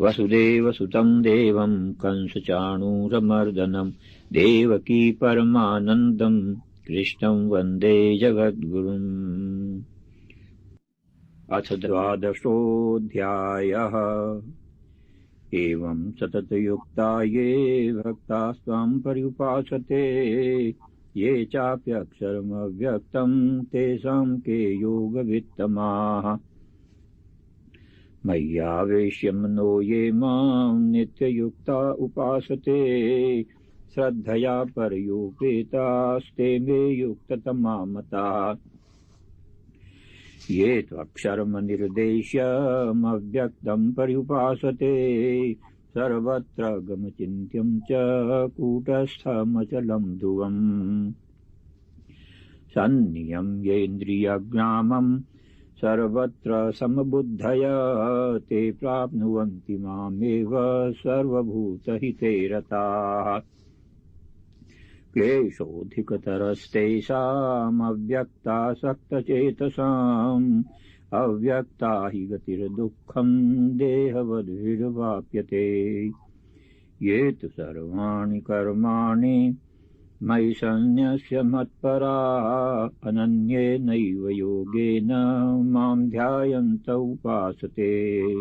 वसुदेवसुतं देवं कंसचाणूरमर्दनं देवकी परमानन्दं कृष्णं वन्दे जगद्गुरुम्। अथ द्वादशोऽध्यायः। एवं सततयुक्ता ये भक्तास्त्वां पर्युपासते ये चाप्यक्षरमव्यक्तं तेषां के योगवित्तमाः। मय्यावेश्य मनो ये मां नित्ययुक्ता उपासते श्रद्धया परयोपेतास्ते मे युक्ततमा मताः। ये त्वक्षरमनिर्देश्यमव्यक्तं पर्युपासते सर्वत्र गमचिन्त्यं च कूटस्थमचलं ध्रुवम्। सन्नियम्येन्द्रियग्रामं सर्वत्र समबुद्धया ते प्राप्नुवन्ति मामेव सर्वभूतहिते रताः। क्लेशोऽधिकतरस्तेषामव्यक्तासक्तचेतसाम् अव्यक्ता हि गतिर्दुःखं देहवद्भिर्वाप्यते। ये तु सर्वाणि कर्माणि मयि सन्न्यस्य मत्परा अनन्येनैव योगेन मां ध्यायन्त उपासते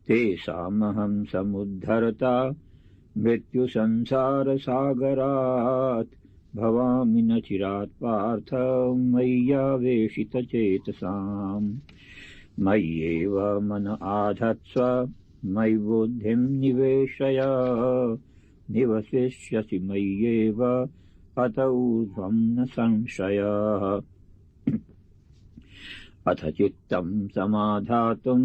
तेषामहं समुद्धरता मृत्युसंसारसागरात् भवामि न चिरात् पार्थ मय्यावेशितचेतसाम्। मय्येव मन आधत्स्व मयि बुद्धिं निवेशय निवसिष्यसि मय्येव अत ऊर्ध्वं न संशयः। अथ चित्तं समाधातुं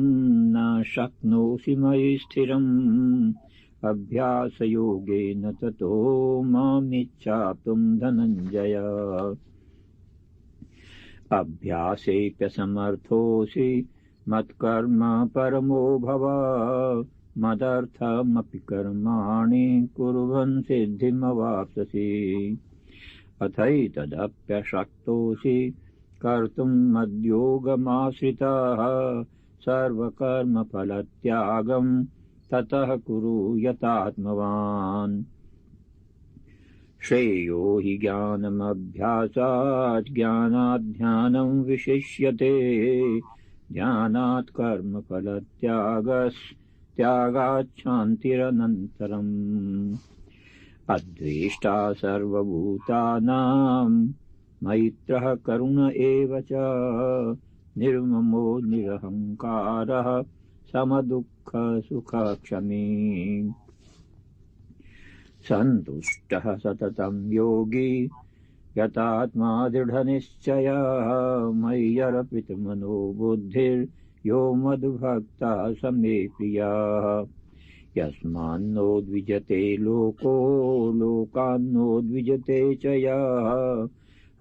न शक्नोषि मयि स्थिरम् अभ्यासयोगेन ततो मामिच्छाप्तुं धनञ्जय। अभ्यासेऽप्यसमर्थोऽसि मत्कर्म परमो भव मदर्थमपि कर्माणि कुर्वन् सिद्धिमवाप्स्यसि। अथैतदप्यशक्तोऽसि कर्तुं मद्योगमाश्रितः सर्वकर्मफलत्यागं ततः कुरु यतात्मवान्। श्रेयो हि ज्ञानमभ्यासात् ज्ञानात् ध्यानं विशिष्यते ध्यानात् कर्मफलत्यागात् शान्तिरनन्तरम्। अद्वेष्टा सर्वभूतानां मैत्रः करुण एव च निर्ममो निरहङ्कारः समदुःखसुखक्षमी। सन्तुष्टः सततं योगी यतात्मा दृढनिश्चयः मय्यर्पितमनो बुद्धिर्यो मद्भक्तः स मे प्रियः। यस्मान्नो द्विजते लोको लोकान्नो द्विजते च यः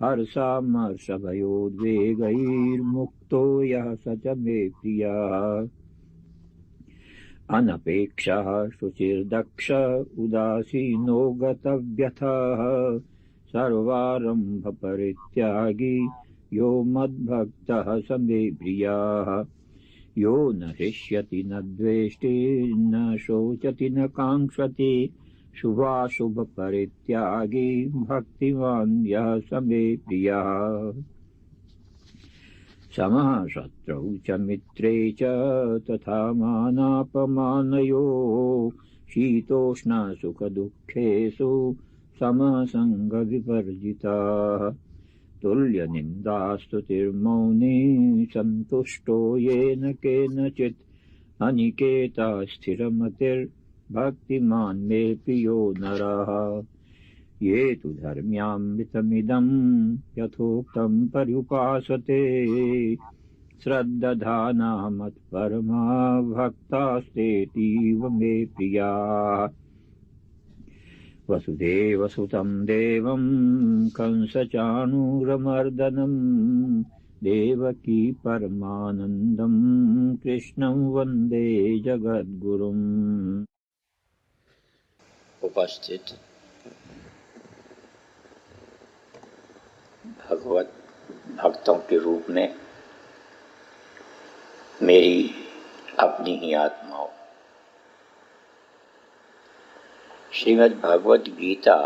हर्षामर्षभयोद्वेगैर्मुक्तो यः स च मे प्रियः। अनपेक्षः शुचिर्दक्ष उदासीनो गतव्यथः सर्वारम्भपरित्यागी यो मद्भक्तः स मे प्रियः। यो न हृष्यति न द्वेष्टि न शोचति न काङ्क्षति शुभाशुभपरित्यागी भक्तिमान् यः स मे प्रियः। समः शत्रौ च मित्रे च तथा मानापमानयो शीतोष्णसुखदुःखेषु समः सङ्गविवर्जितः। तुल्यनिन्दास्तुतिर्मौनी सन्तुष्टो येन केनचित् अनिकेता स्थिरमतिर्भक्तिमान् मे प्रियो नरः। ये तु धर्म्यामृतमिदं यथोक्तं पर्युपासते श्रद्दधाना मत्परमा भक्तास्तेतीव मे प्रियाः। वसुदेवसुतं देवं कंसचाणूरमर्दनं देवकी परमानन्दं कृष्णं वन्दे जगद्गुरुम्। उपस्थित भगवत भक्तों के रूप में मेरी अपनी ही आत्माओं। श्रीमद् भगवत गीता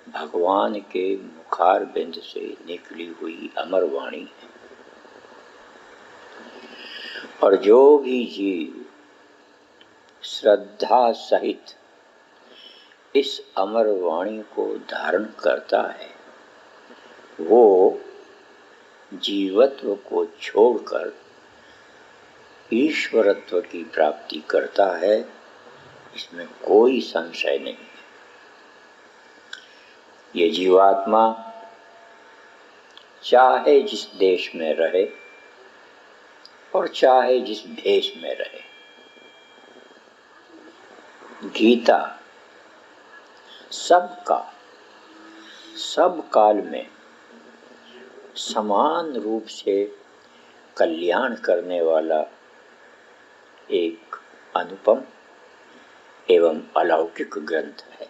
भगवान के मुखार बिंद से निकली हुई अमर वाणी है, और जो भी जीव श्रद्धा सहित इस अमर वाणी को धारण करता है, वो जीवत्व को छोड़कर ईश्वरत्व की प्राप्ति करता है, इसमें कोई संशय नहीं है। ये जीवात्मा चाहे जिस देश में रहे और चाहे जिस भेष में रहे, गीता सबका सब काल में समान रूप से कल्याण करने वाला एक अनुपम एवं अलौकिक ग्रंथ है।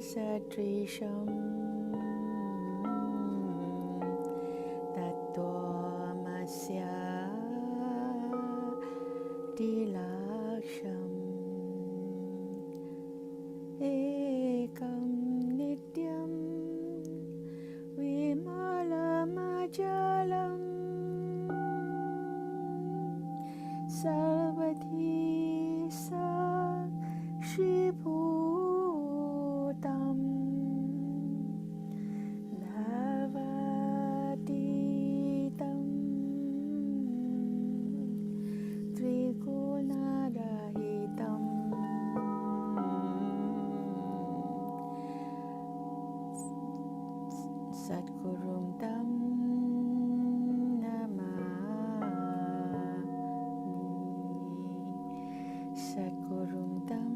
सदृशं तत्त्वमस्यादिलक्ष्यम् एकं नित्यं विमलमचलम् सर्वधी साक्षिभूतम् भावातीतं त्रिगुणरहितं सद्गुरुं तं सद्गुरुं तं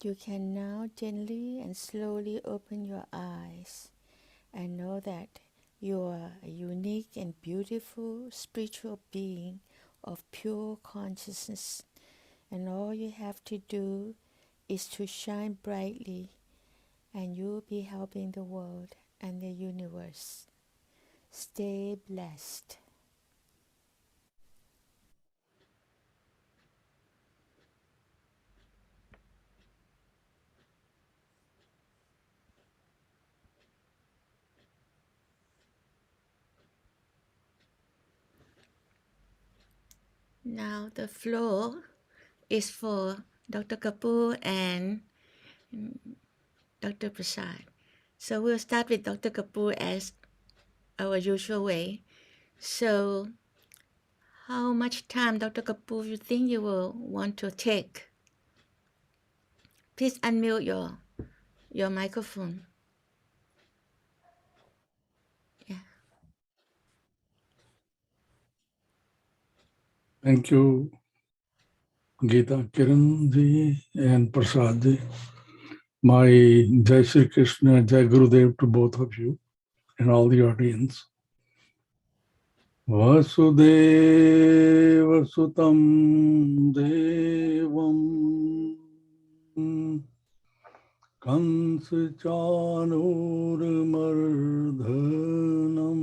You can now gently and slowly open your eyes and know that you are a unique and beautiful spiritual being of pure consciousness, and all you have to do is to shine brightly, and you'll be helping the world and the universe. Stay blessed. Now the floor is for Dr. Kapoor and Dr. Prasad. So we'll start with Dr. Kapoor as our usual way. So how much time, Dr. Kapoor, you think you will want to take? Please unmute your microphone. Yeah. Thank you, GeetaKiran ji and Prasad ji. My Jai Shri Krishna, Jai Gurudev to both of you and all the audience. Vasudeva Sutam Devam Kansa Chanur Mardhanam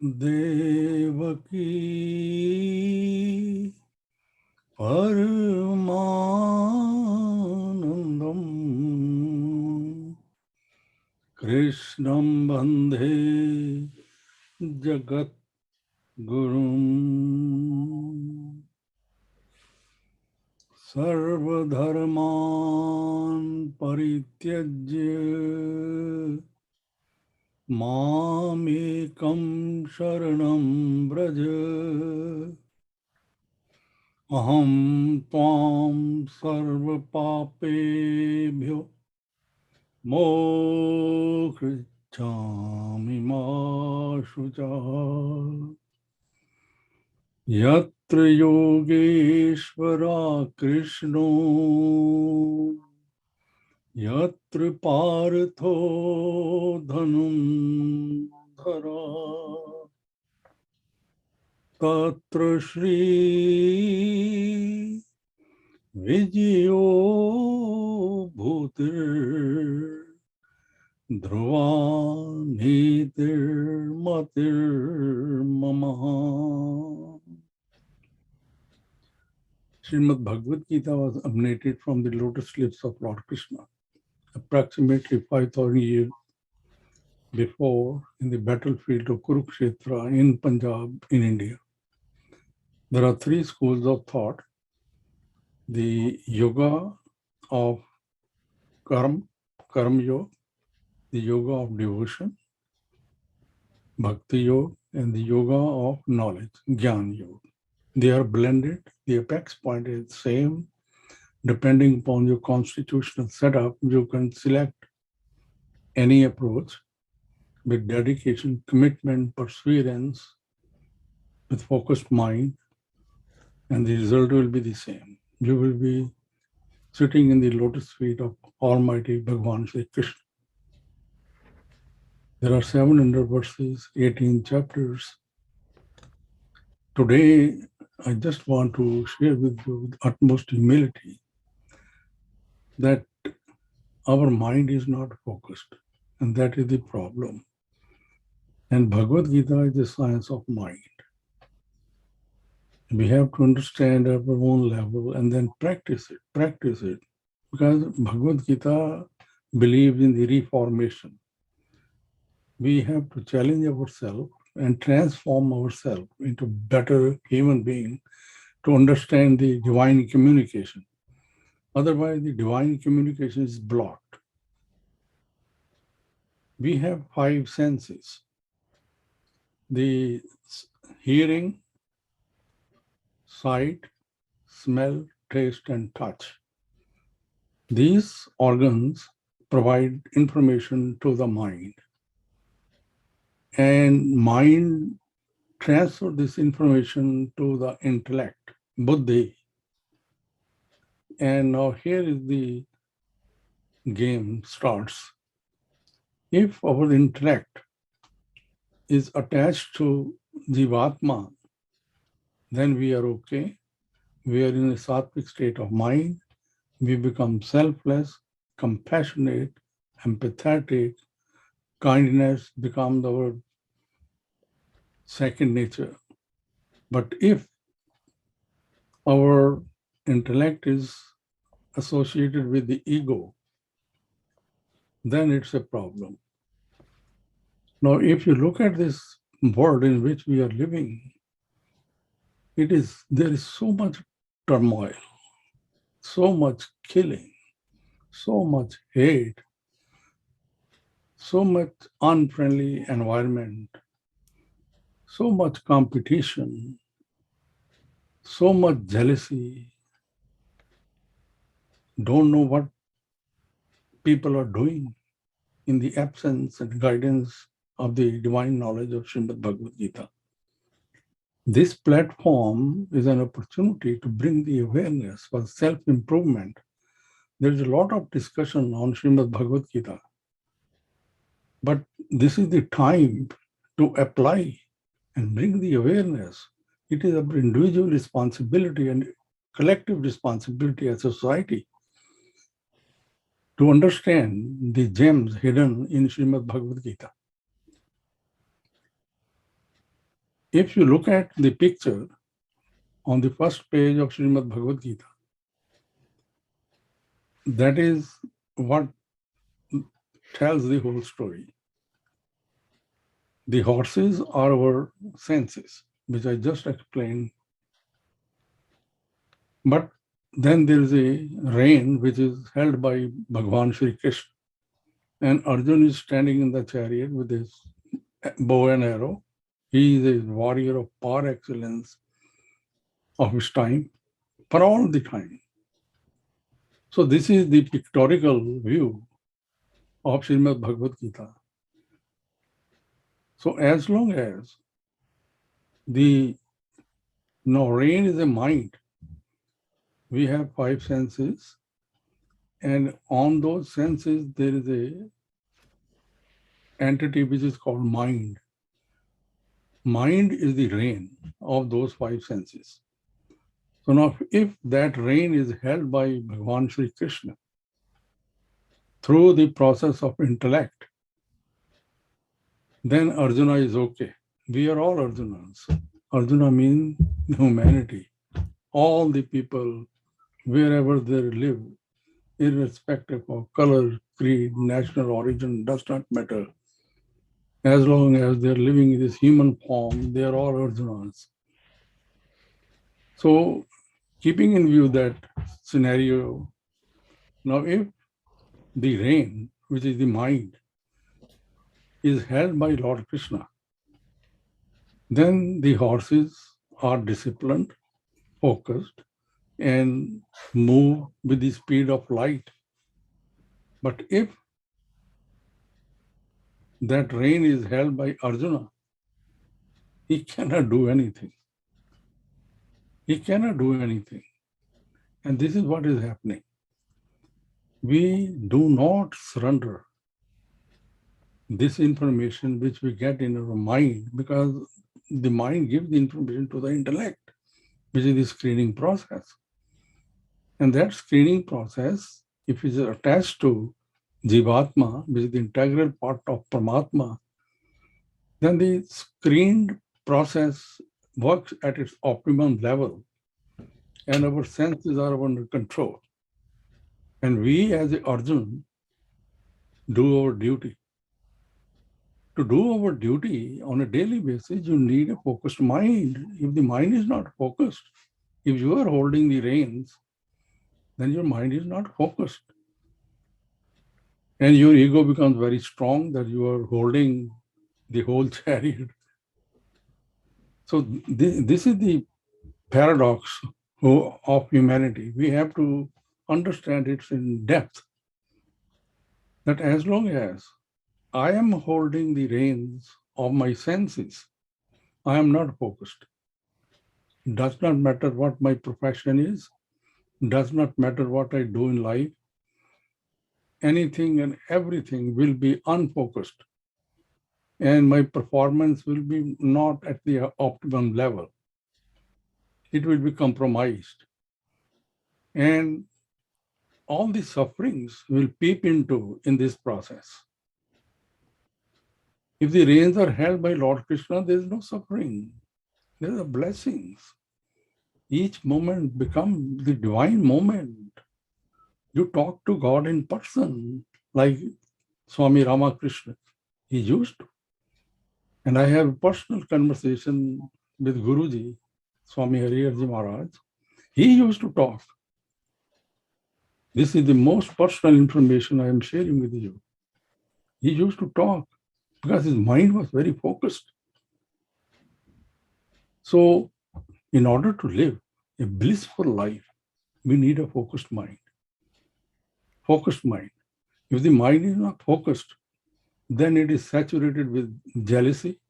Devaki Paramanandam Krishnam Bandhe Jagat Gurum Sarvadharman Parityajya Mamekam Sharanam Braja Aham Tvam Sarva Papebhyo Mokrichami Ma Shucha Yatra Yogeshvara Krishno Yatra Partho Dhanum Dhara Tatra Shri Vijayo Bhutir Dhruva Nitir Matir Mamaha. Srimad Bhagavad Gita was emanated from the lotus lips of Lord Krishna approximately 5,000 years before in the battlefield of Kurukshetra in Punjab in India. There are three schools of thought: the yoga of karma yoga, the yoga of devotion, bhakti yoga, and the yoga of knowledge, jnana yoga. They are blended. The apex point is the same. Depending upon your constitutional setup, you can select any approach with dedication, commitment, perseverance, with focused mind, and the result will be the same. You will be sitting in the lotus feet of Almighty Bhagavan Shri Krishna. There are 700 verses, 18 chapters. Today, I just want to share with you with utmost humility that our mind is not focused, and that is the problem. And Bhagavad Gita is the science of mind. We have to understand at our own level and then practice it, because Bhagavad Gita believes in the reformation. We have to challenge ourselves and transform ourselves into better human being to understand the divine communication. Otherwise, the divine communication is blocked. We have 5 senses: the hearing, sight, smell, taste, and touch. These organs provide information to the mind, and mind transfer this information to the intellect, buddhi, And now here is the game starts. If our intellect is attached to Jivatma, then we are okay. We are in a sattvic state of mind. We become selfless, compassionate, empathetic. Kindness becomes our second nature. But if our intellect is associated with the ego, then it's a problem. Now, if you look at this world in which we are living, there is so much turmoil, so much killing, so much hate, so much unfriendly environment, so much competition, so much jealousy. Don't know what people are doing in the absence and guidance of the divine knowledge of Srimad Bhagavad Gita. This platform is an opportunity to bring the awareness for self-improvement. There is a lot of discussion on Srimad Bhagavad Gita, but this is the time to apply and bring the awareness. It is our individual responsibility and collective responsibility as a society to understand the gems hidden in Srimad Bhagavad Gita. If you look at the picture on the first page of Srimad Bhagavad Gita, that is what tells the whole story. The horses are our senses, which I just explained. But then there is a rein which is held by Bhagavan Shri Krishna. And Arjuna is standing in the chariot with his bow and arrow. He is a warrior of par excellence of his time, for all the time. So this is the pictorial view of Srimad Bhagavad Gita. So as long as the rein is a mind, we have five senses, and on those senses there is a entity which is called mind. Mind is the rein of those five senses. So now if that rein is held by Bhagavan Sri Krishna through the process of intellect, then Arjuna is okay. We are all Arjunas. Arjuna means humanity. All the people, wherever they live, irrespective of color, creed, national origin, does not matter. As long as they're living in this human form, they are all Arjunas. So, keeping in view that scenario, now if the rein, which is the mind, is held by Lord Krishna, then the horses are disciplined, focused, and move with the speed of light. But if that rein is held by Arjuna, he cannot do anything. He cannot do anything. And this is what is happening. We do not surrender this information which we get in our mind, because the mind gives the information to the intellect, which is the screening process. And that screening process, if it is attached to Jivatma, which is the integral part of Paramatma, then the screened process works at its optimum level and our senses are under control. And we as Arjun do our duty. To do our duty on a daily basis, you need a focused mind. If the mind is not focused, if you are holding the reins, then your mind is not focused. And your ego becomes very strong that you are holding the whole chariot. So this is the paradox of humanity. We have to understand it in depth. That as long as I am holding the reins of my senses, I am not focused. It does not matter what my profession is. does not matter what I do in life, anything and everything will be unfocused, and my performance will be not at the optimum level. It will be compromised. And all the sufferings will peep into in this process. If the reins are held by Lord Krishna, there is no suffering. There are blessings. Each moment becomes the divine moment. You talk to God in person, like Swami Ramakrishna. He used to. And I have personal conversation with Guruji, Swami Hariyarji Maharaj. He used to talk. This is the most personal information I am sharing with you. He used to talk because his mind was very focused. So, in order to live a blissful life, we need a focused mind. Focused mind. If the mind is not focused, then it is saturated with jealousy,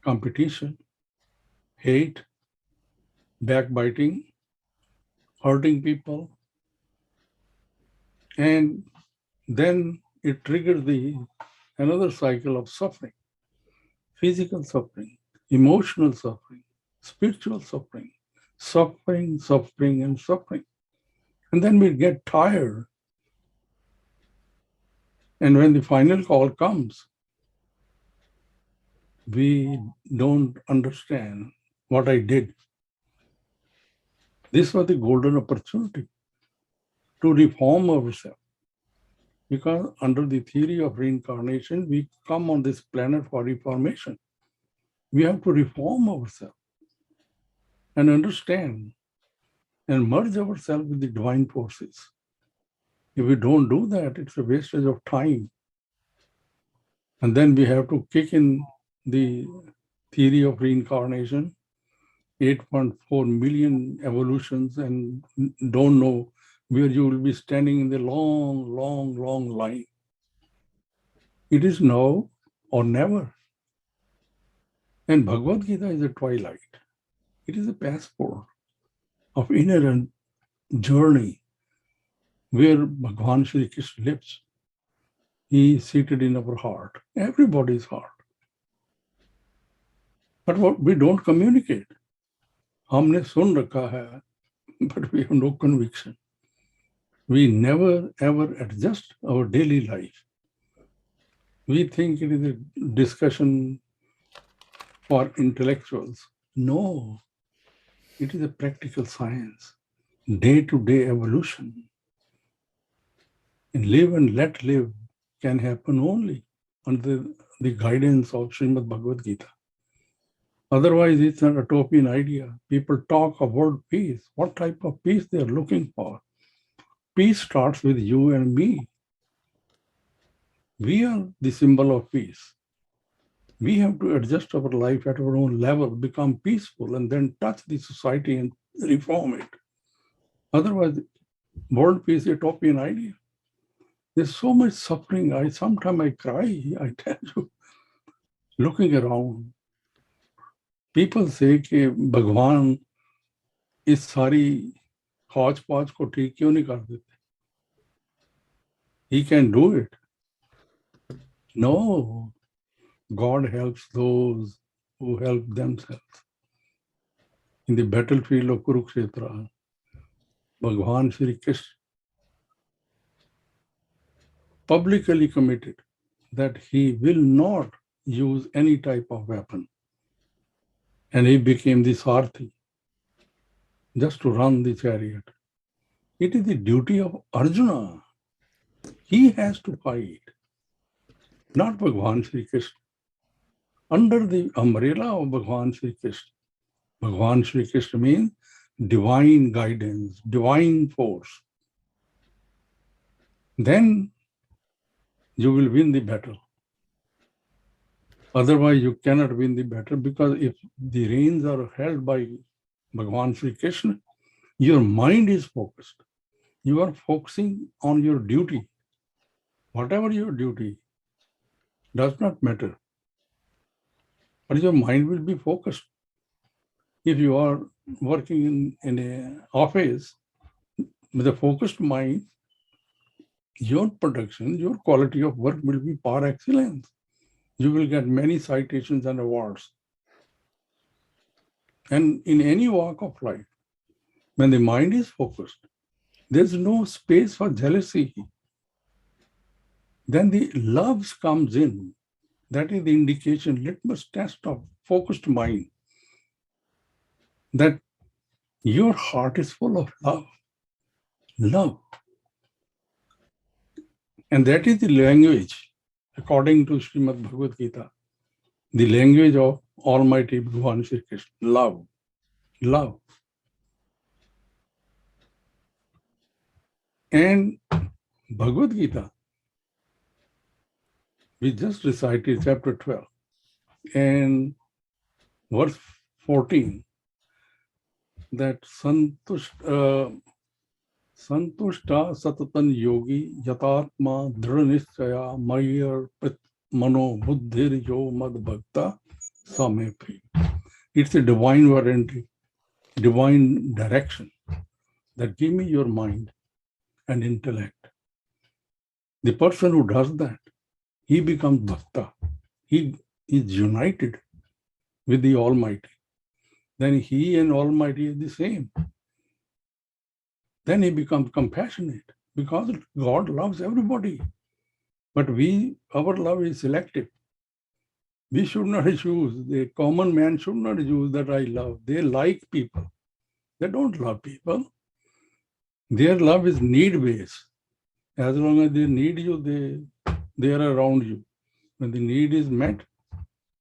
competition, hate, backbiting, hurting people, and then it triggers another cycle of suffering, physical suffering, emotional suffering, spiritual suffering, suffering, suffering, and suffering. And then we get tired. And when the final call comes, we don't understand what I did. This was the golden opportunity to reform ourselves. Because under the theory of reincarnation, we come on this planet for reformation. We have to reform ourselves and understand and merge ourselves with the divine forces. If we don't do that, it's a wastage of time. And then we have to kick in the theory of reincarnation, 8.4 million evolutions, and don't know where you will be standing in the long, long, long line. It is now or never. And Bhagavad Gita is a twilight. It is a passport of inner journey where Bhagavan Shri Krishna lives. He is seated in our heart, everybody's heart. But what we don't communicate. हमने सुन रखा है, but we have no conviction. We never ever adjust our daily life. We think it is a discussion for intellectuals. No, it is a practical science, day-to-day evolution. And live and let live can happen only under the guidance of Srimad Bhagavad Gita. Otherwise, it's an utopian idea. People talk of world peace. What type of peace they are looking for? Peace starts with you and me. We are the symbol of peace. We have to adjust our life at our own level, become peaceful, and then touch the society and reform it. Otherwise, world peace is a utopian idea. There's so much suffering. Sometimes I cry, I tell you, looking around. People say कि भगवान इस सारी हौच पौच को ठीक क्यों नहीं कर देते? He can do it. No, God helps those who help themselves. In the battlefield of Kurukshetra, Bhagwan Shri Krishna publicly committed that he will not use any type of weapon. And he became the Sarthi, just to run the chariot. It is the duty of Arjuna. He has to fight, not Bhagwan Shri Krishna. Under the umbrella of Bhagwan Shri Krishna. Bhagwan Shri Krishna means divine guidance, divine force. Then you will win the battle. Otherwise, you cannot win the battle, because if the reins are held by Bhagwan Shri Krishna, your mind is focused. You are focusing on your duty. Whatever your duty does not matter. But your mind will be focused. If you are working in an office, with a focused mind, your production, your quality of work will be par excellence. You will get many citations and awards. And in any walk of life, when the mind is focused, there's no space for jealousy. Then the loves comes in. That is the indication, litmus test of focused mind, that your heart is full of love. Love. And that is the language, according to Srimad Bhagavad Gita, the language of Almighty Bhagavan Shri Krishna. Love. Love. And Bhagavad Gita, we just recited chapter 12 and verse 14, that Santushta Satatan Yogi Yatatma Dhranishchaya Mayar Mano Buddhir Yo Mad Bhakta Samepi. It's a divine warranty, divine direction that give me your mind and intellect. The person who does that, he becomes Bhakta. He is united with the Almighty. Then he and Almighty is the same. Then he becomes compassionate because God loves everybody. But our love is selective. We should not choose. The common man should not choose that I love. They like people. They don't love people. Their love is need-based. As long as they need you, they are around you. When the need is met,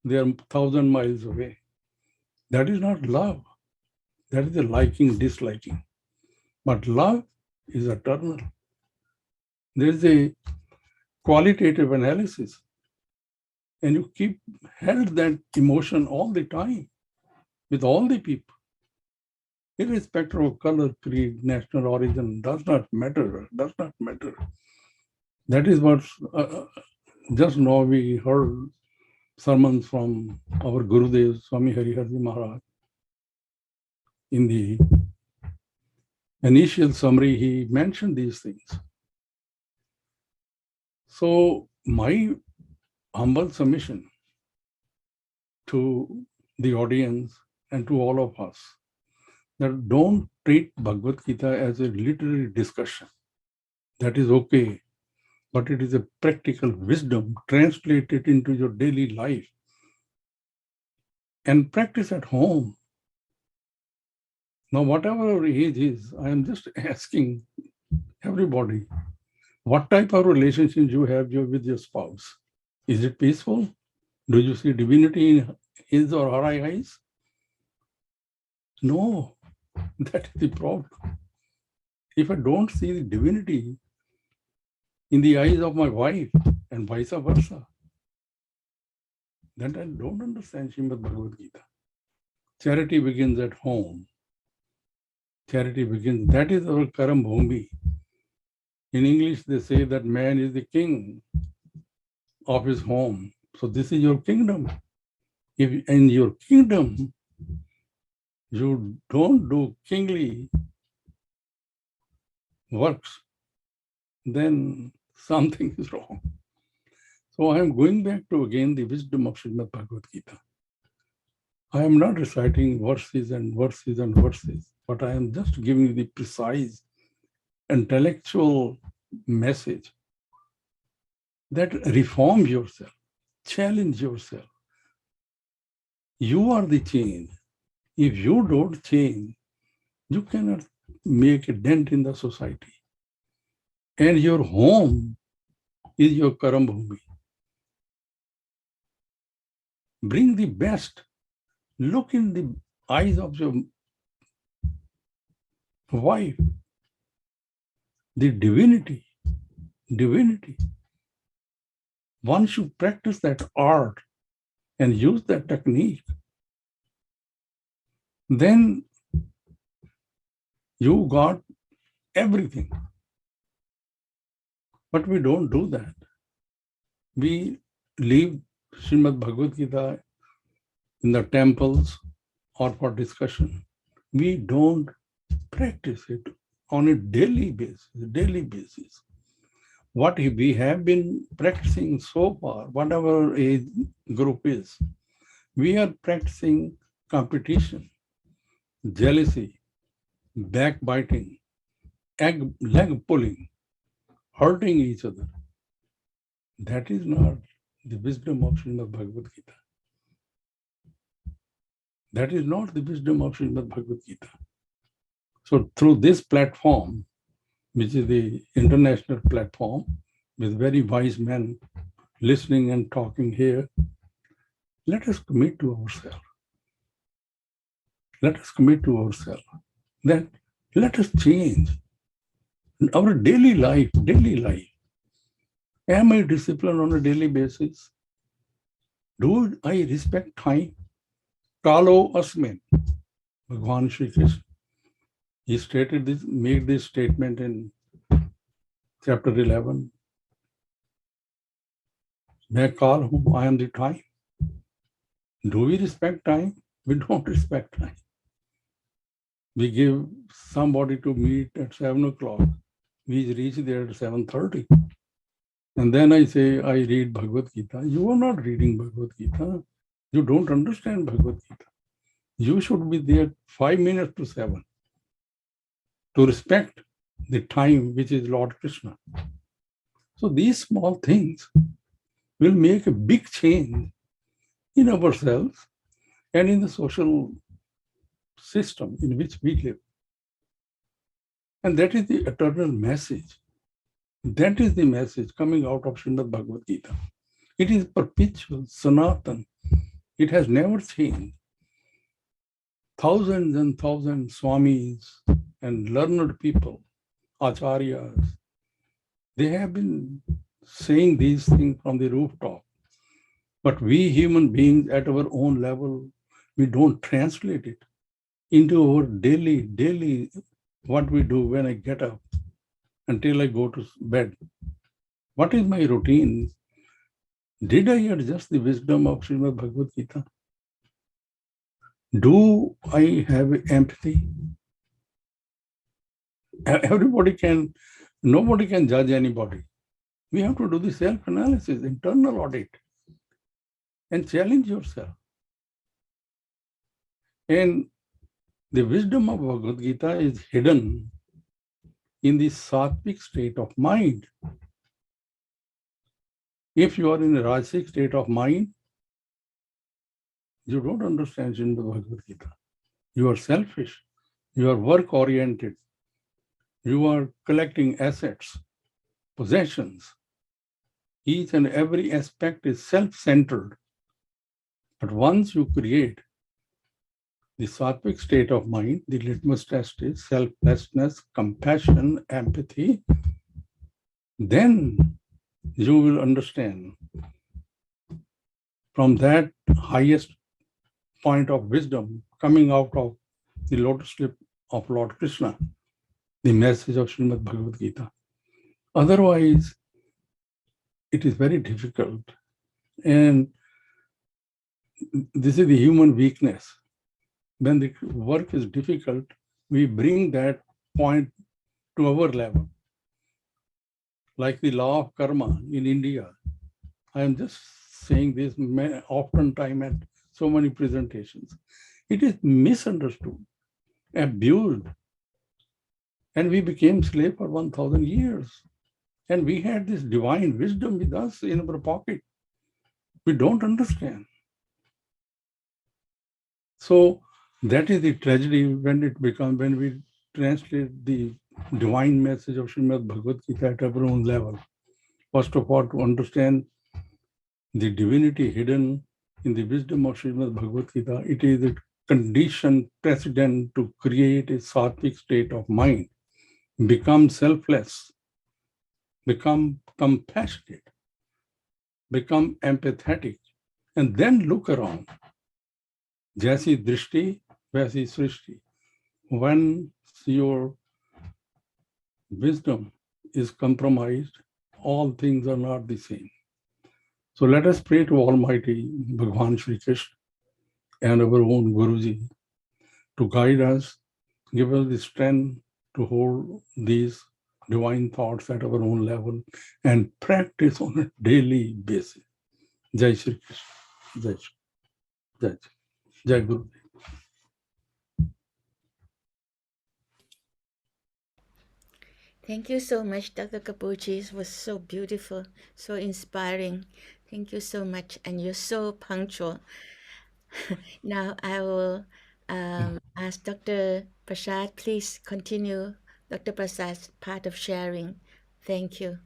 they are 1,000 miles away. That is not love. That is a liking, disliking. But love is eternal. There is a qualitative analysis, and you keep held that emotion all the time with all the people. Irrespective of color, creed, national origin, does not matter. That is what just now we heard sermons from our Gurudev, Swami Hariharji Maharaj. In the initial summary, he mentioned these things. So my humble submission to the audience and to all of us, that don't treat Bhagavad Gita as a literary discussion. That is okay, but it is a practical wisdom. Translate it into your daily life and practice at home. Now, whatever our age is, I am just asking everybody, what type of relationship you have with your spouse? Is it peaceful? Do you see divinity in his or her eyes? No, that is the problem. If I don't see the divinity in the eyes of my wife and vice versa, then I don't understand Srimad Bhagavad Gita. Charity begins at home. Charity begins, that is our Karam Bhumi. In English, they say that man is the king of his home. So this is your kingdom. If in your kingdom, you don't do kingly works, then something is wrong. So I am going back to again the wisdom of Srimad Bhagavad Gita. I am not reciting verses and verses and verses, but I am just giving you the precise intellectual message that reform yourself, challenge yourself. You are the change. If you don't change, you cannot make a dent in the society. And your home is your Karam Bhumi. Bring the best. Look in the eyes of your wife. The divinity. One should practice that art and use that technique. Then you got everything. But we don't do that. We leave Srimad Bhagavad Gita in the temples or for discussion. We don't practice it on a daily basis, What we have been practicing so far, whatever age group is, we are practicing competition, jealousy, backbiting, leg pulling, hurting each other. That is not the wisdom of Srimad Bhagavad Gita. That is not the wisdom of Srimad Bhagavad Gita. So through this platform, which is the international platform with very wise men listening and talking here, let us commit to ourselves. Let us commit to ourselves. Then let us change our daily life. Am I disciplined on a daily basis? Do I respect time? Kalo asmin. Bhagwan Shri Krishna. He stated this, made this statement in chapter 11. मैं काल हूँ, I am the time. Do we respect time? We don't respect time. We give somebody to meet at 7 o'clock. We reach there at 7:30. And then I say, I read Bhagavad Gita. You are not reading Bhagavad Gita. You don't understand Bhagavad Gita. You should be there 5 minutes to 7 to respect the time which is Lord Krishna. So these small things will make a big change in ourselves and in the social system in which we live. And that is the eternal message. That is the message coming out of Srimad Bhagavad Gita. It is perpetual, Sanatan. It has never changed. Thousands and thousands Swamis and learned people, Acharyas, they have been saying these things from the rooftop. But we human beings at our own level, we don't translate it into our daily, what we do when I get up until I go to bed. What is my routine? Did I adjust the wisdom of Srimad Bhagavad Gita? Do I have empathy? Nobody can judge anybody. We have to do the self-analysis, internal audit, and challenge yourself. And the wisdom of Bhagavad Gita is hidden in the sattvic state of mind. If you are in a rajasic state of mind, you don't understand Srimad Bhagavad Gita. You are selfish. You are work-oriented. You are collecting assets, possessions. Each and every aspect is self-centered. But once you create the sattvic state of mind, the litmus test is selflessness, compassion, empathy, then you will understand from that highest point of wisdom coming out of the lotus slip of Lord Krishna, the message of Srimad Bhagavad Gita. Otherwise, it is very difficult. And this is the human weakness. When the work is difficult, we bring that point to our level. Like the law of karma in India. I am just saying this oftentimes at so many presentations. It is misunderstood, abused. And we became slave for 1,000 years. And we had this divine wisdom with us in our pocket. We don't understand. So that is the tragedy when we translate the divine message of Srimad Bhagavad Gita at our own level. First of all, to understand the divinity hidden in the wisdom of Srimad Bhagavad Gita, it is a condition precedent to create a sattvic state of mind, become selfless, become compassionate, become empathetic, and then look around. Jaisi drishti, vaisi srishti. When your wisdom is compromised, all things are not the same. So let us pray to Almighty Bhagwan Shri Krishna and our own Guruji to guide us, give us the strength to hold these divine thoughts at our own level and practice on a daily basis. Jai Shri Krishna. Jai Shri. Jai Shri. Jai Guru. Thank you so much, Dr. Kapuchi. It was so beautiful, so inspiring. Thank you so much. And you're so punctual. Now I will ask Dr. Prasad, please continue Dr. Prasad's part of sharing. Thank you.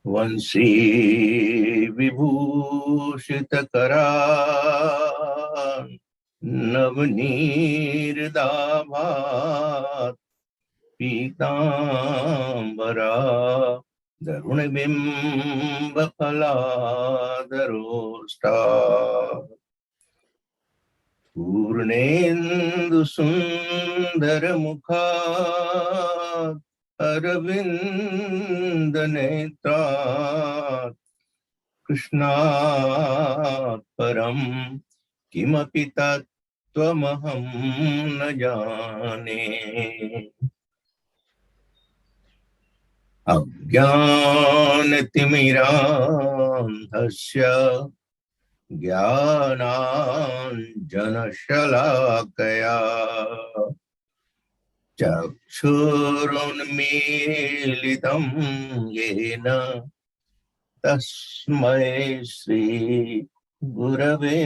वंशी विभूषित करा नवनीरदाभात पीतांबरा दरुण बिंब फलादरोष्टा पूर्णेन्दु सुंदर मुखा अरविंद नेत्रा कृष्णात् परम किमपि तत्त्वमहं न जाने अज्ञानतिमिरान्धस्य ज्ञानाञ्जनशलाकया चक्षुरुन्मीलितं येन तस्मै श्री गुरवे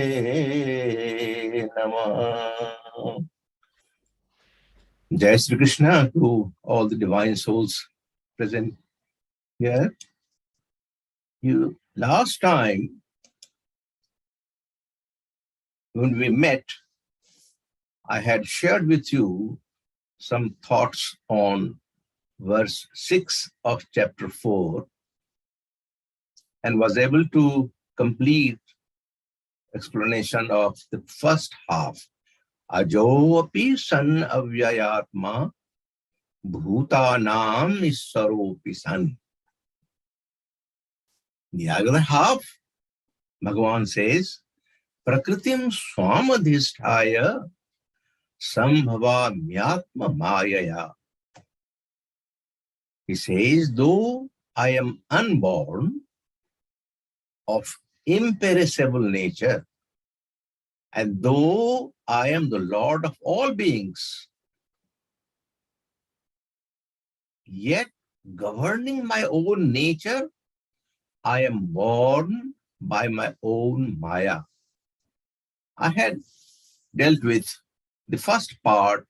नमः. Jai Shri Krishna to all the divine souls present here. Last time when we met, I had shared with you some thoughts on verse 6 of chapter 4 and was able to complete explanation of the first half. Ajo api san avyayatma bhutanam issaropi san. The other half, Bhagavan says, Prakritim swamadhisthaya sambhava myatma mayaya. He says, though I am unborn, of imperishable nature, and though I am the Lord of all beings, yet governing my own nature, I am born by my own maya. I had dealt with the first part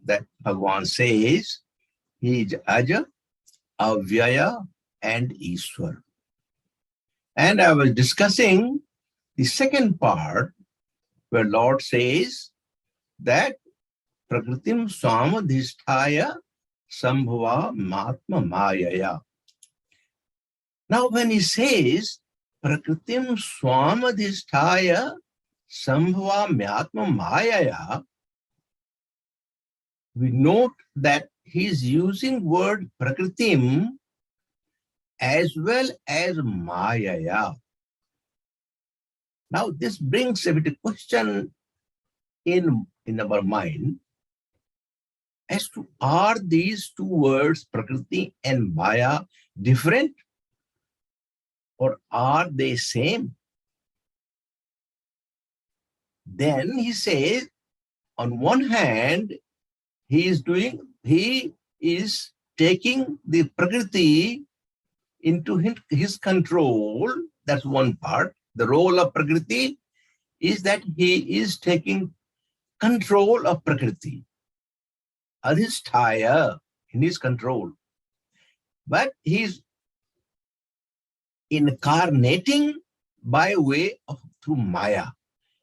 that Bhagavan says, he is Aja, Avyaya, and Ishwar. And I was discussing the second part where Lord says that Prakritim Swamadhisthaya Sambhava Matma Mayaya. Now when he says Prakritim Swamadhisthaya Sambhava Myatma Mayaya, we note that he is using word Prakritim as well as Mayaya. Now this brings a bit of question in our mind as to, are these two words, Prakriti and Maya, different or are they same? Then he says, on one hand, he is taking the Prakriti into his control. That's one part. The role of Prakriti is that he is taking control of Prakriti. Adhisthaya, in his control. But he is incarnating by way of through Maya.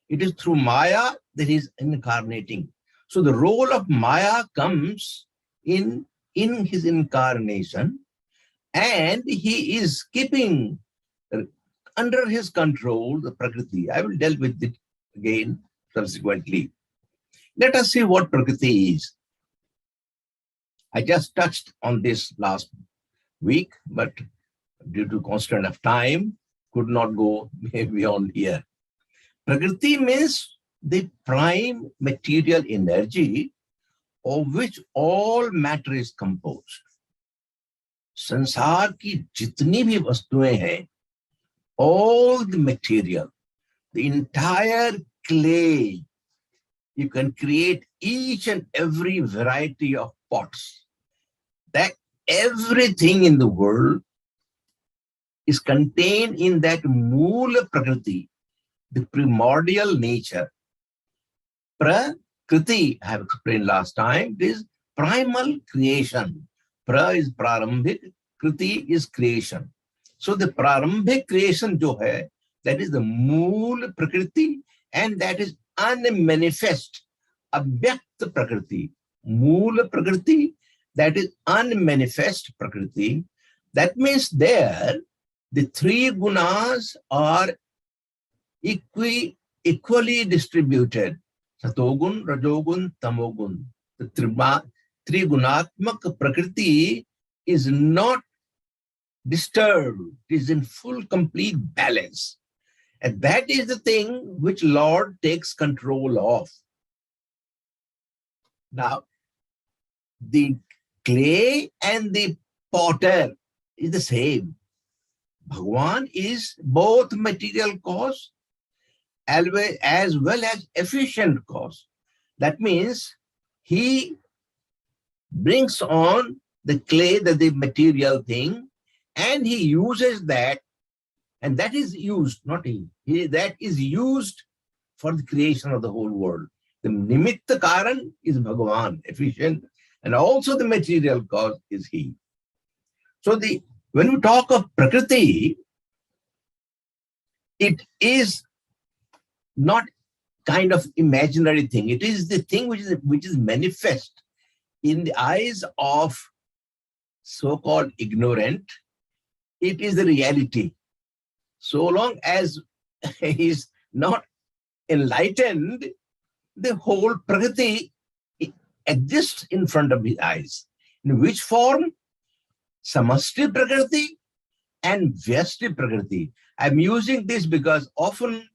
It is through Maya that he is incarnating. So the role of Maya comes in his incarnation, and he is keeping under his control the Prakriti. I will deal with it again subsequently. Let us see what Prakriti is. I just touched on this last week, but due to constraint of time, could not go beyond here. Prakriti means the prime material energy of which all matter is composed. संसार की जितनी भी वस्तुएं हैं, all the material, the entire clay, you can create each and every variety of pots. That everything in the world is contained in that Moola Prakriti, the primordial nature. Prakriti, I have explained last time, is primal creation. Pra is Prarambhik, Kriti is creation. So the Prarambhik creation jo hai, that is the Moola Prakriti, and that is unmanifest, Abhyakt Prakriti. Moola Prakriti, that is unmanifest Prakriti. That means there, the three gunas are equally distributed. Satogun, Rajogun, Tamogun. The Trigunatmak Prakriti is not disturbed. It is in full, complete balance. And that is the thing which Lord takes control of. Now, the clay and the potter is the same. Bhagavan is both material cause as well as efficient cause. That means he brings on the clay, the material thing, and he uses that, and that is used, not he. That is used for the creation of the whole world. The Nimitta Karan is Bhagavan, efficient, and also the material cause is he. So when we talk of Prakriti, it is not kind of imaginary thing. It is the thing which is manifest in the eyes of so-called ignorant. It is the reality. So long as he is not enlightened, the whole Prakriti exists in front of his eyes. In which form? Samasti Prakriti and Vyasti Prakriti. I'm using this because often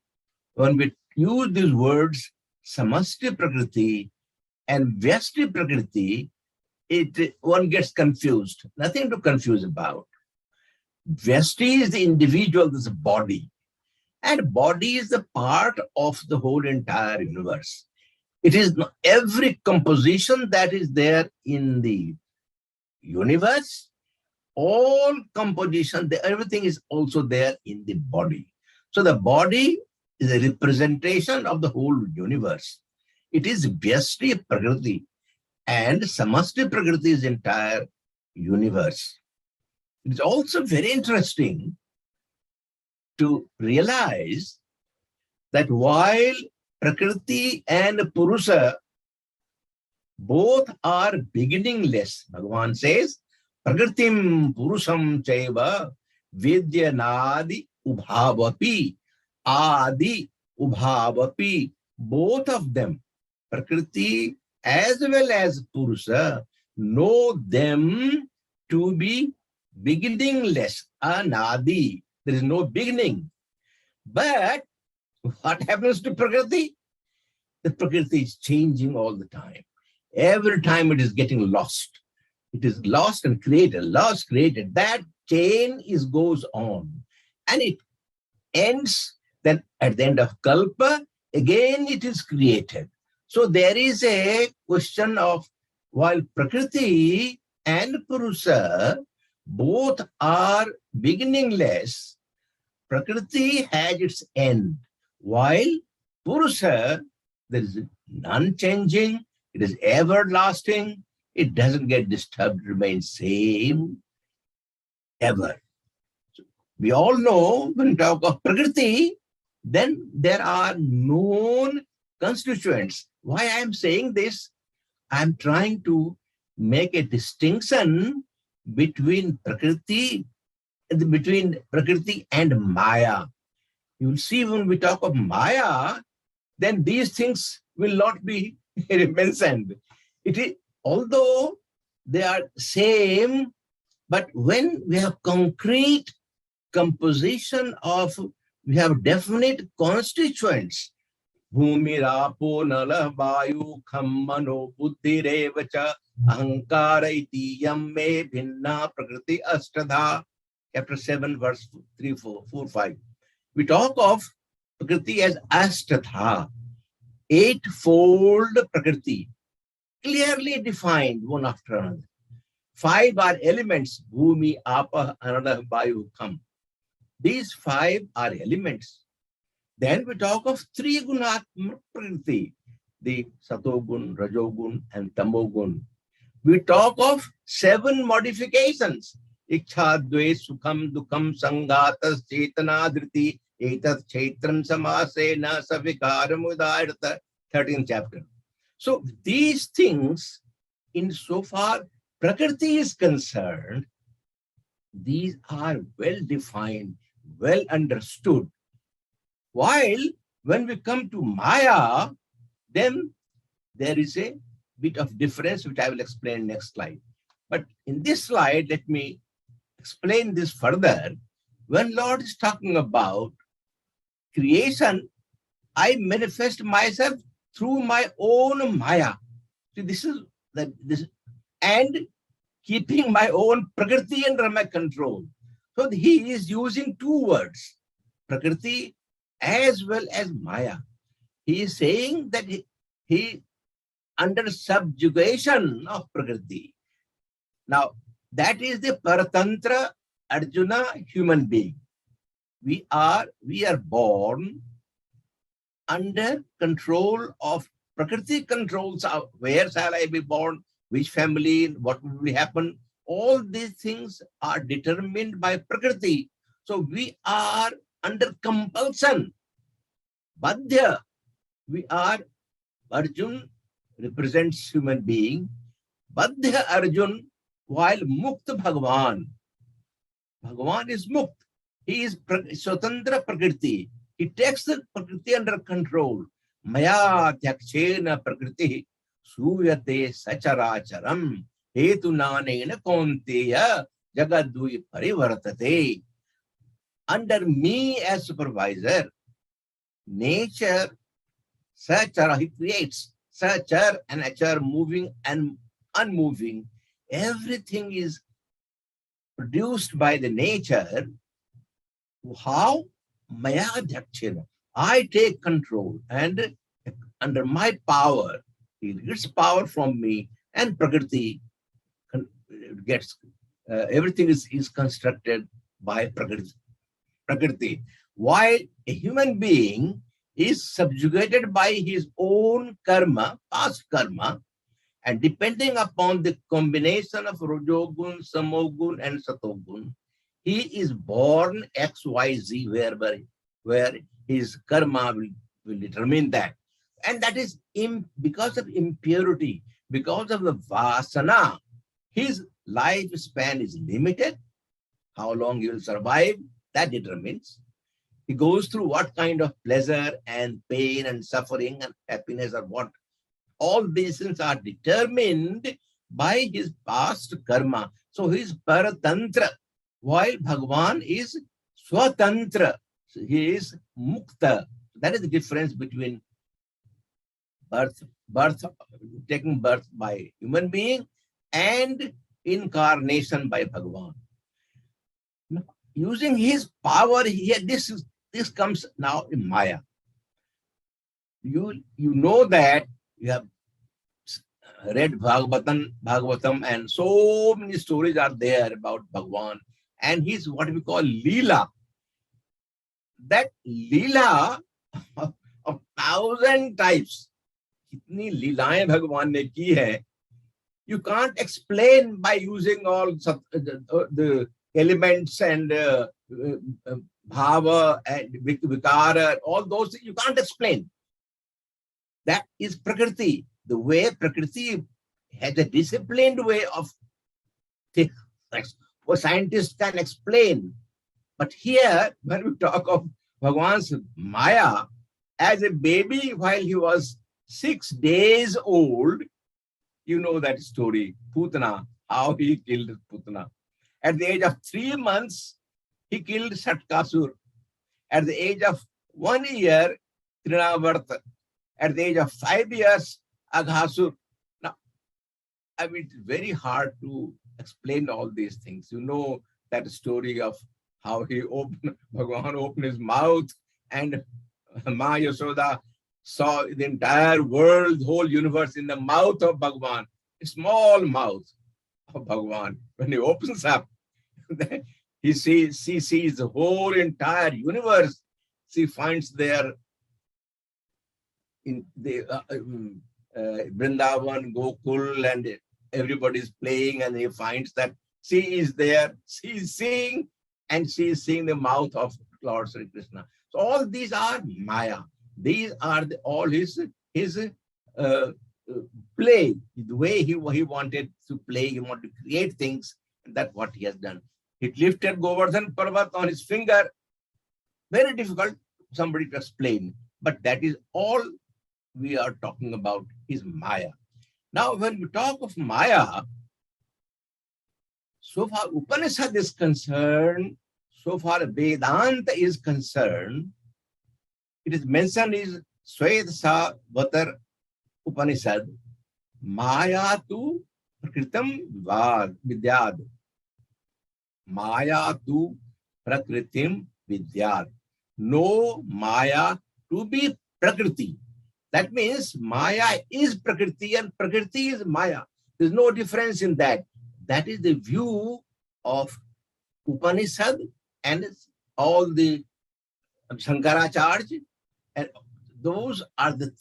when we use these words, Samasti Prakriti and Vyasti Prakriti, one gets confused. Nothing to confuse about. Vyasti is the individual, this body. And body is the part of the whole entire universe. It is every composition that is there in the universe, all composition, everything is also there in the body. So the body is a representation of the whole universe. It is Vyasti Prakriti, and Samasti Prakriti is entire universe. It is also very interesting to realize that while Prakriti and Purusa both are beginningless, Bhagavan says, Prakritim Purusam Chaiva Vidyanadi Ubhavapi Adi Ubhavapi. Both of them, Prakriti as well as Purusa, know them to be beginningless, Anadi. There is no beginning. But what happens to Prakriti? The Prakriti is changing all the time. Every time it is getting lost. It is lost and created, lost, created. That chain goes on. And it ends, then at the end of Kalpa, again it is created. So there is a question of, while Prakriti and Purusa both are beginningless, Prakriti has its end, while Purusa, there is none changing, it is everlasting, it doesn't get disturbed, remains same ever. So we all know when we talk of Prakriti, then there are known constituents. Why I am saying this? I am trying to make a distinction between Prakriti and Maya. You will see when we talk of Maya, then these things will not be mentioned. It is, although they are same, but when we have concrete composition of, we have definite constituents. Bhumirapo nala vayu khammano buddhirevacha ahankara iti yamme bhinna prakriti ashtadha. Chapter 7, verse 3, 4, 5. We talk of Prakriti as Ashtadha, eightfold Prakriti, clearly defined one after another. 5 are elements, Bhumi, Apa, Anada, Vayu, Kham. These 5 are elements. Then we talk of 3 Gunatma Prakriti, the Satogun, Rajogun, and Tamogun. We talk of 7 modifications. Iksha, Dve, Sukham, Dukham, Sangatas, Chetana, Dhriti, Etat, Chaitram, Samasena, Savikaram, Udayata, 13th chapter. So these things, insofar Prakriti is concerned, these are well defined, well understood. While when we come to Maya, then there is a bit of difference, which I will explain next slide. But in this slide, let me explain this further. When Lord is talking about creation, I manifest myself through my own Maya. See, this is and keeping my own Prakriti under my control. So he is using 2 words, Prakriti as well as Maya. He is saying that he under subjugation of Prakriti. Now, that is the Paratantra Arjuna human being. We are born under control of Prakriti controls. Where shall I be born? Which family? What will happen? All these things are determined by Prakriti. So we are under compulsion. Badhya, we are, Arjun represents human being. Badhya Arjun, while Mukta Bhagavan. Bhagavan is Mukt. He is Swatantra Prakriti. He takes the Prakriti under control. Maya Tyakshena Prakriti Suyate Sacharacharam Hetunanena Konteya Jagadui Parivartate. Under me as supervisor, nature, Sachara, he creates. Sachar and Achar, moving and unmoving. Everything is produced by the nature. How? Maya Dhakshena. I take control, and under my power, he gets power from me, and Prakriti gets, everything is constructed by Prakriti. While a human being is subjugated by his own karma, past karma, and depending upon the combination of Rajogun, Samogun, and Satogun, he is born XYZ, where his karma will determine that. And that is because of impurity, because of the vasana, his lifespan is limited. How long he will survive, that determines. He goes through what kind of pleasure and pain and suffering and happiness or what. All these things are determined by his past karma. So he is paratantra, while Bhagavan is swatantra. So he is mukta. That is the difference between taking birth by human being and incarnation by Bhagavan. Now, using his power here, this comes now in Maya. You know that you have read Bhagavatam, and so many stories are there about Bhagavan and his what we call Leela. That Leela of 1,000 types, kitni Leelaएं Bhagavan ne ki hai, you can't explain by using all the elements and bhava and vikara, all those things you can't explain. That is Prakriti. The way Prakriti has a disciplined way of things, what scientists can explain. But here, when we talk of Bhagavan's Maya, as a baby while he was 6 days old, you know that story, Putana, how he killed Putana. At the age of 3 months, he killed Satkasur. At the age of 1 year, Trinavarta. At the age of 5 years, Aghasur. Now, I mean, it's very hard to explain all these things. You know that story of how Bhagavan opened his mouth and Ma Yasoda saw the entire world, whole universe in the mouth of Bhagavan, a small mouth of Bhagavan. When he opens up, he sees the whole entire universe. She finds there in the Vrindavan, Gokul, and everybody's playing, and he finds that she is there, she is seeing, and she is seeing the mouth of Lord Sri Krishna. So all these are Maya. These are all his play, the way he wanted to play, he wanted to create things, and that's what he has done. He lifted Govardhan Parvat on his finger. Very difficult, somebody to explain, but that is all we are talking about is Maya. Now, when we talk of Maya, so far Upanishad is concerned, so far Vedanta is concerned, it is mentioned in Swedsa Vatar Upanishad, Maya tu prakritam vidyad. Maya tu prakritim vidyad. No Maya to be Prakriti. That means Maya is Prakriti and Prakriti is Maya. There's no difference in that. That is the view of Upanishad and all the Shankaracharya, and those are the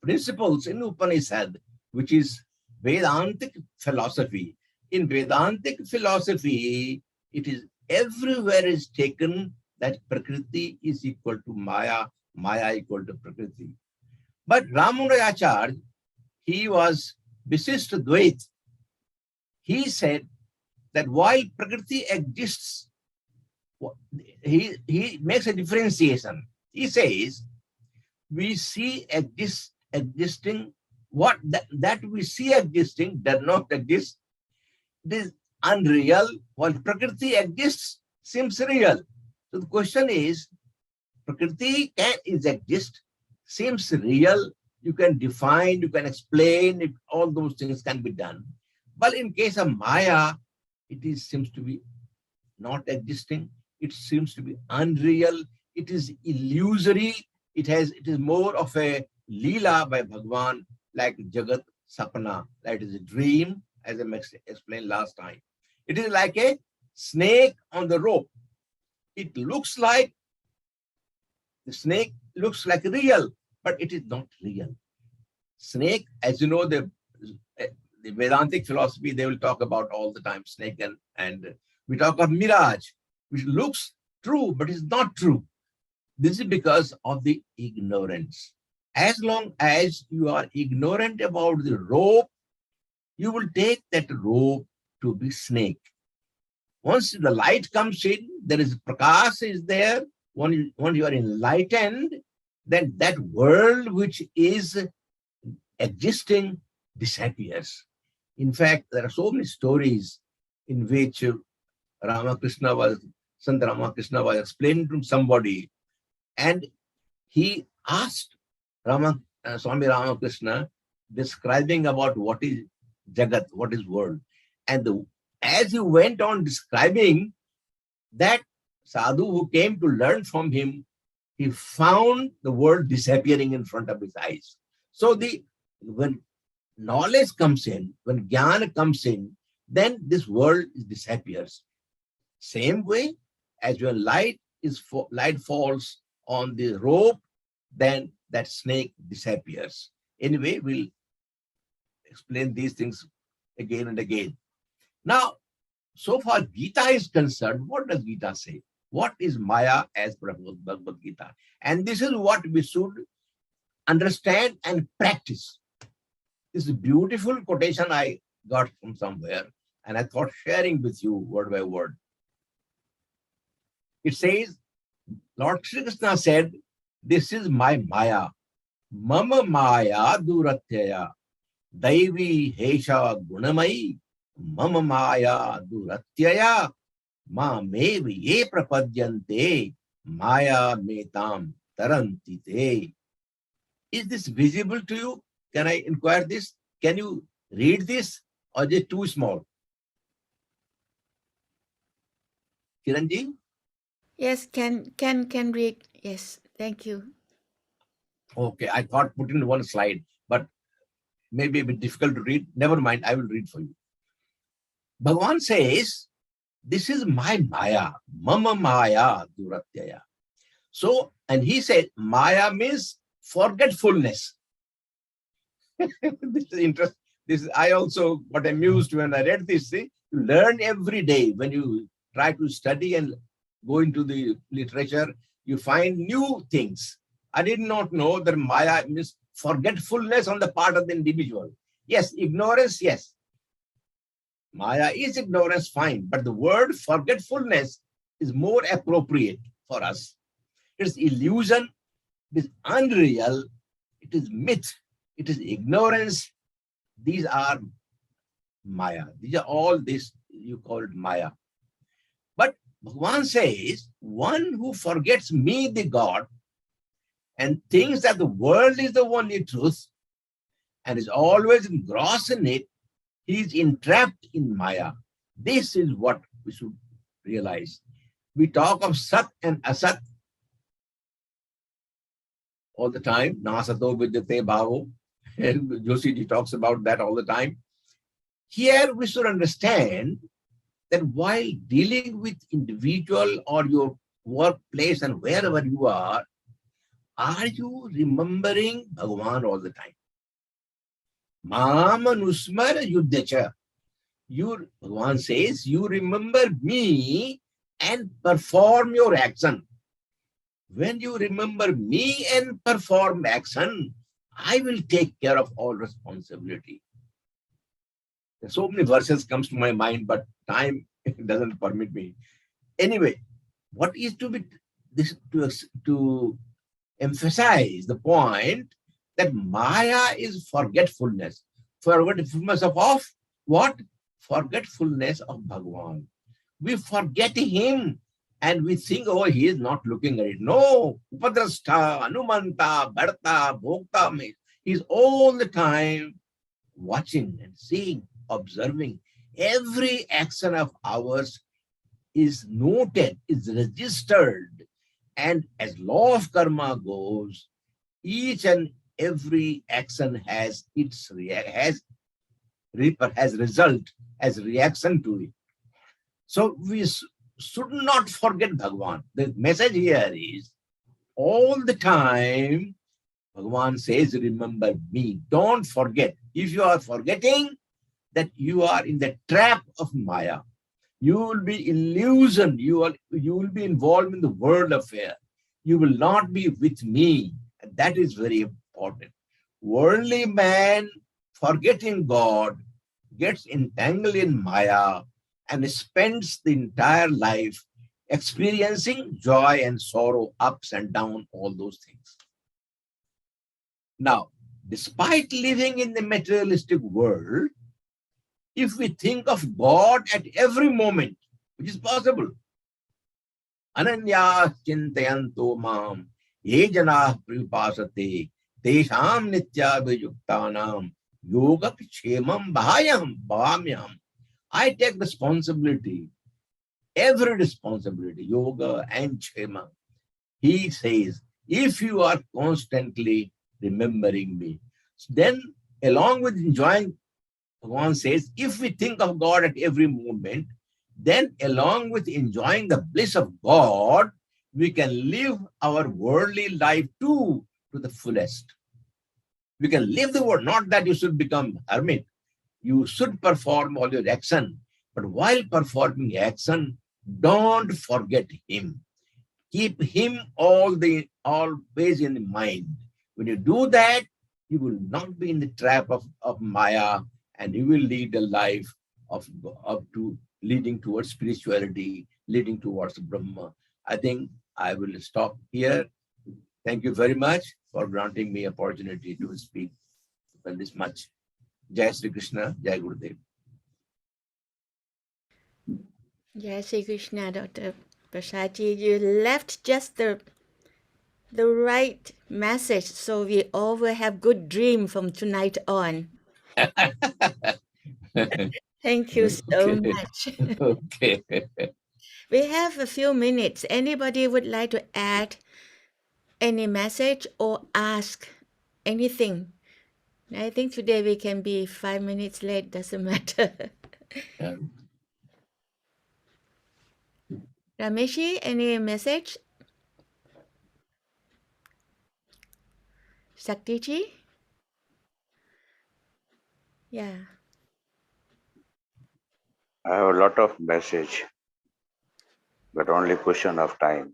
principles in Upanishad, which is Vedantic philosophy. In Vedantic philosophy, it is everywhere is taken that Prakriti is equal to Maya, Maya equal to Prakriti. But Ramanujacharya, he was Visishta Dvait. He said that while Prakriti exists, he makes a differentiation. He says, we see existing, what that we see existing does not exist. It is unreal. While Prakriti exists, seems real. So the question is, Prakriti is exist, seems real, you can define, you can explain, all those things can be done. But in case of Maya, it seems to be not existing, it seems to be unreal, it is illusory, it is more of a Leela by Bhagavan, like Jagat Sapna, that is a dream, as I explained last time. It is like a snake on the rope. It looks like, the snake looks like real, but it is not real. Snake, as you know, the Vedantic philosophy, they will talk about all the time, snake, and we talk of mirage, which looks true, but is not true. This is because of the ignorance. As long as you are ignorant about the rope, you will take that rope to be snake. Once the light comes in, there is prakash is there. When you are enlightened, then that world which is existing disappears. In fact, there are so many stories in which Sant Ramakrishna was explaining to somebody, and he asked Swami Ramakrishna, describing about what is Jagat, what is world. And as he went on describing, that sadhu who came to learn from him, he found the world disappearing in front of his eyes. So when knowledge comes in, when jnana comes in, then this world disappears. Same way as when light falls on the rope, then that snake disappears. Anyway, we'll explain these things again and again. Now, so far Geeta is concerned, what does Geeta say? What is Maya as per Bhagavad Gita? And this is what we should understand and practice. This is a beautiful quotation I got from somewhere, and I thought sharing with you word by word. It says, Lord Sri Krishna said, this is my Maya. Mama Maya duratyaya. Daivi hesha gunamai. Mama Maya duratyaya. Ma me ye prapadyante maya metam taranti te. Is this visible to you? Can I inquire this? Can you read this, or is it too small? Kiranji? Yes, can read. Yes, thank you. Okay, I thought put in one slide, but maybe a bit difficult to read. Never mind, I will read for you. Bhagavan says, this is my Maya, Mama Maya Duratyaya. So, and he said, Maya means forgetfulness. This is interesting. I also got amused when I read this. See, you learn every day when you try to study and go into the literature, you find new things. I did not know that Maya means forgetfulness on the part of the individual. Yes, ignorance, yes. Maya is ignorance, fine, but the word forgetfulness is more appropriate for us. It's illusion, it is unreal, it is myth, it is ignorance. These are Maya. These are all this you call it Maya. But Bhagavan says, one who forgets me, the God, and thinks that the world is the only truth and is always engrossed in it, he is entrapped in Maya. This is what we should realize. We talk of Sat and Asat all the time. Nasato vidyate bhavo. Josiji talks about that all the time. Here we should understand that while dealing with individual or your workplace and wherever you are you remembering Bhagavan all the time? Mama nusmar yuddhacha. Bhagavan says, you remember me and perform your action. When you remember me and perform action, I will take care of all responsibility. There's so many verses comes to my mind, but time doesn't permit me. Anyway, what is to be this to emphasize the point that Maya is forgetfulness. Forgetfulness of what? Forgetfulness of Bhagavan. We forget him and we think, oh, he is not looking at it. No, Upadrastha, Anumanta, Bharta, Bhokta, he's all the time watching and seeing, observing. Every action of ours is noted, is registered. And as law of karma goes, each and every action has its result, as reaction to it. So we should not forget Bhagavan. The message here is all the time, Bhagavan says, remember me. Don't forget. If you are forgetting, that you are in the trap of Maya. You will be illusioned. You will be involved in the world affair. You will not be with me. And that is very important. Worldly man, forgetting God, gets entangled in Maya and spends the entire life experiencing joy and sorrow, ups and downs, all those things. Now, despite living in the materialistic world, if we think of God at every moment, which is possible, Ananya chintayanto mam ye janah pripasate tesham nitya vijuktanam yoga kshemam bhamyam. I take responsibility, every responsibility, yoga and kshema. He says, if you are constantly remembering me, then along with enjoying, Bhagavan says, if we think of God at every moment, then along with enjoying the bliss of God, we can live our worldly life too to the fullest. We can live the world, not that you should become hermit. You should perform all your action. But while performing action, don't forget him. Keep him always in mind. When you do that, you will not be in the trap of Maya, and you will lead a life leading towards spirituality, leading towards Brahma. I think I will stop here. Thank you very much for granting me opportunity to speak this much. Jai Sri Krishna, Jai Gurudev. Yes, Sri Krishna, Dr. Prasadji, you left just the right message, so we all will have good dream from tonight on. Thank you so Okay. much. Okay. We have a few minutes. Anybody would like to add any message or ask anything? I think today we can be 5 minutes late, doesn't matter. Yeah. Rameshi, any message? Saktiji? Yeah. I have a lot of message, but only question of time.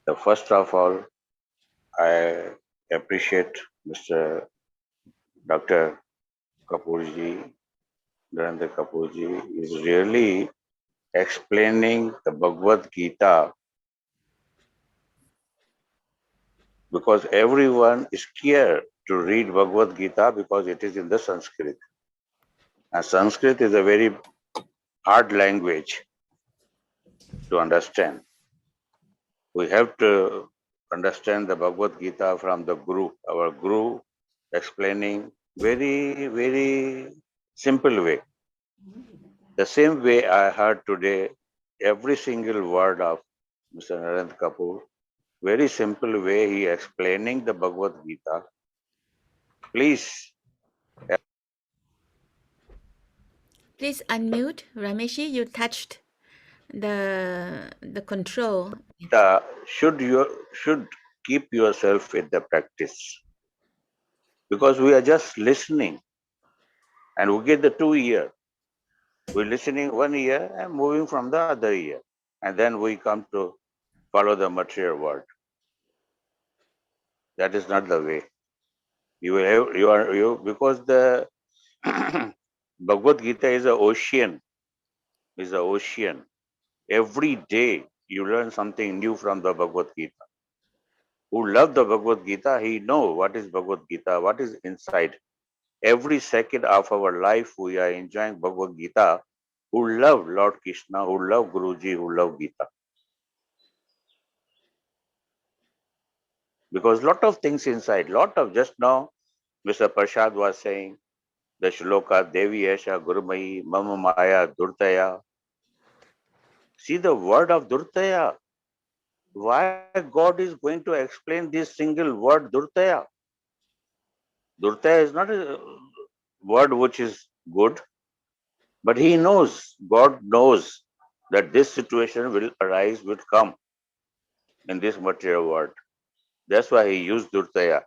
The first of all, I appreciate Mr. Dr. Kapoorji, Narendra Kapoorji is really explaining the Bhagavad Gita because everyone is scared to read Bhagavad Gita because it is in the Sanskrit. And Sanskrit is a very hard language to understand. We have to understand the Bhagavad Gita from the Guru, our Guru explaining very simple way. The same way I heard today every single word of Mr. Narendra Kapoor, very simple way he explaining the Bhagavad Gita. Please, Please unmute. Rameshi, you touched the control. should keep yourself in the practice because we are just listening and we get the 2 year. We're listening 1 year and moving from the other year. And then we come to follow the material world. That is not the way. You because the Bhagavad Gita is an ocean, is an ocean. Every day you learn something new from the Bhagavad Gita. Who love the Bhagavad Gita, he know what is Bhagavad Gita, what is inside. Every second of our life we are enjoying Bhagavad Gita. Who love Lord Krishna, who love Guruji, who love Gita. Because lot of things inside, lot of just now Mr. Prashad was saying the shloka Devi Esha Gurumai Mama Maya Durtaya. See the word of Durtaya. Why God is going to explain this single word Durtaya? Durtaya is not a word which is good, but he knows, God knows that this situation will arise, will come in this material world. That's why he used Durtaya.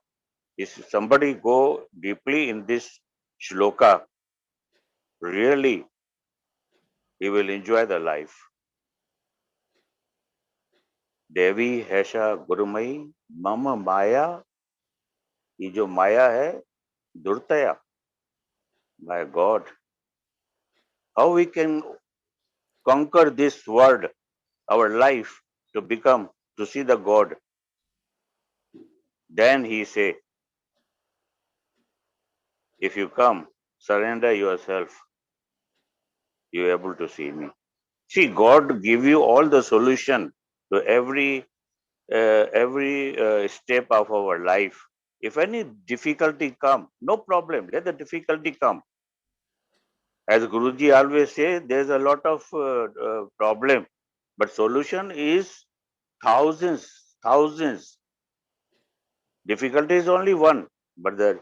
If somebody go deeply in this shloka, really he will enjoy the life. देवी हैशा गुरुमयी मम माया ये जो माया है दुर्तया my God, how we can conquer this world, our life, to become, to see the God. Then he say, if you come, surrender yourself, you are able to see me. See, God give you all the solution to every step of our life. If any difficulty come, no problem, let the difficulty come. As Guruji always say, there's a lot of problem, but solution is thousands, thousands. Difficulty is only one, but the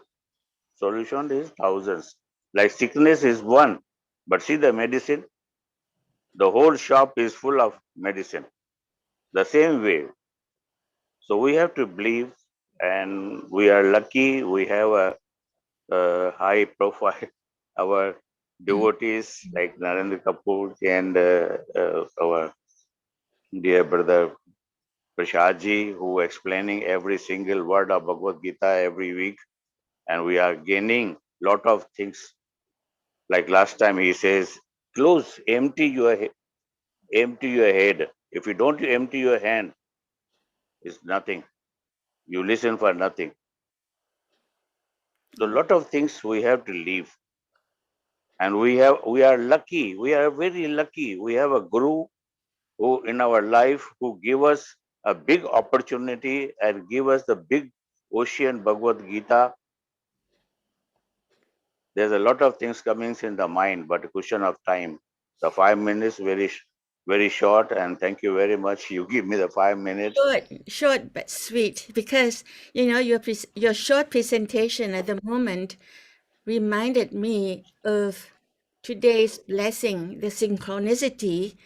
solution is thousands. Like sickness is one, but see the medicine, the whole shop is full of medicine. The same way. So we have to believe, and we are lucky. We have a high profile. Our devotees like Narendra Kapoor and our dear brother Prashadji, who explaining every single word of Bhagavad Gita every week, and we are gaining lot of things. Like last time he says, close, empty your head. If you don't empty your hand, it's nothing. You listen for nothing. So lot of things we have to leave. And we are lucky. We are very lucky. We have a guru who in our life who give us a big opportunity and give us the big ocean Bhagavad Gita. There's a lot of things coming in the mind, but a question of time. The 5 minutes very short, and thank you very much. You give me the 5 minutes. Short but sweet, because your short presentation at the moment reminded me of today's blessing, the synchronicity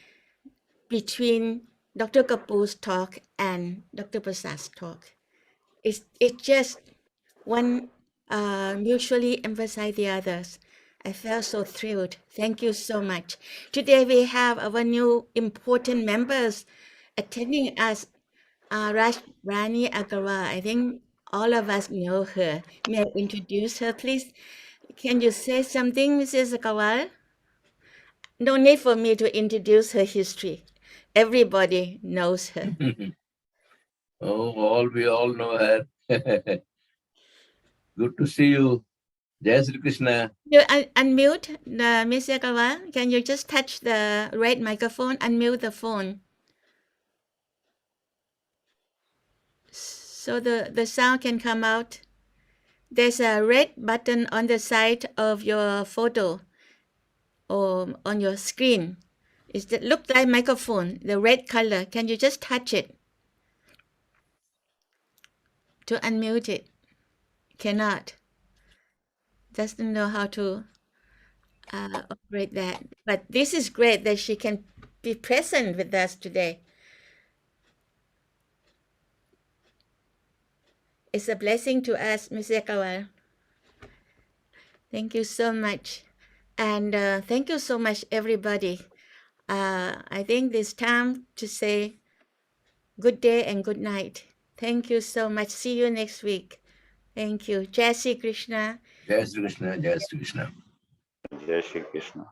between Dr. Kapoor's talk and Dr. Prasad's talk. It's just one mutually emphasize the others. I felt so thrilled. Thank you so much. Today we have our new important members attending us. Rani Agarwal. I think all of us know her. May I introduce her, please? Can you say something, Mrs. Agarwal? No need for me to introduce her history. Everybody knows her. We all know her. Good to see you. Jai Sri Krishna. You unmute Miss Agarwal. Can you just touch the red microphone? Unmute the phone. So the sound can come out. There's a red button on the side of your photo or on your screen. It looks like microphone, the red color. Can you just touch it to unmute it? Cannot. Doesn't know how to operate that. But this is great that she can be present with us today. It's a blessing to us, Ms. Ekawal. Thank you so much. And thank you so much, everybody. I think it's time to say good day and good night. Thank you so much. See you next week. Thank you. Jai Sri Krishna. Jai Sri Krishna. Jai Sri Krishna. Jai Shri Krishna.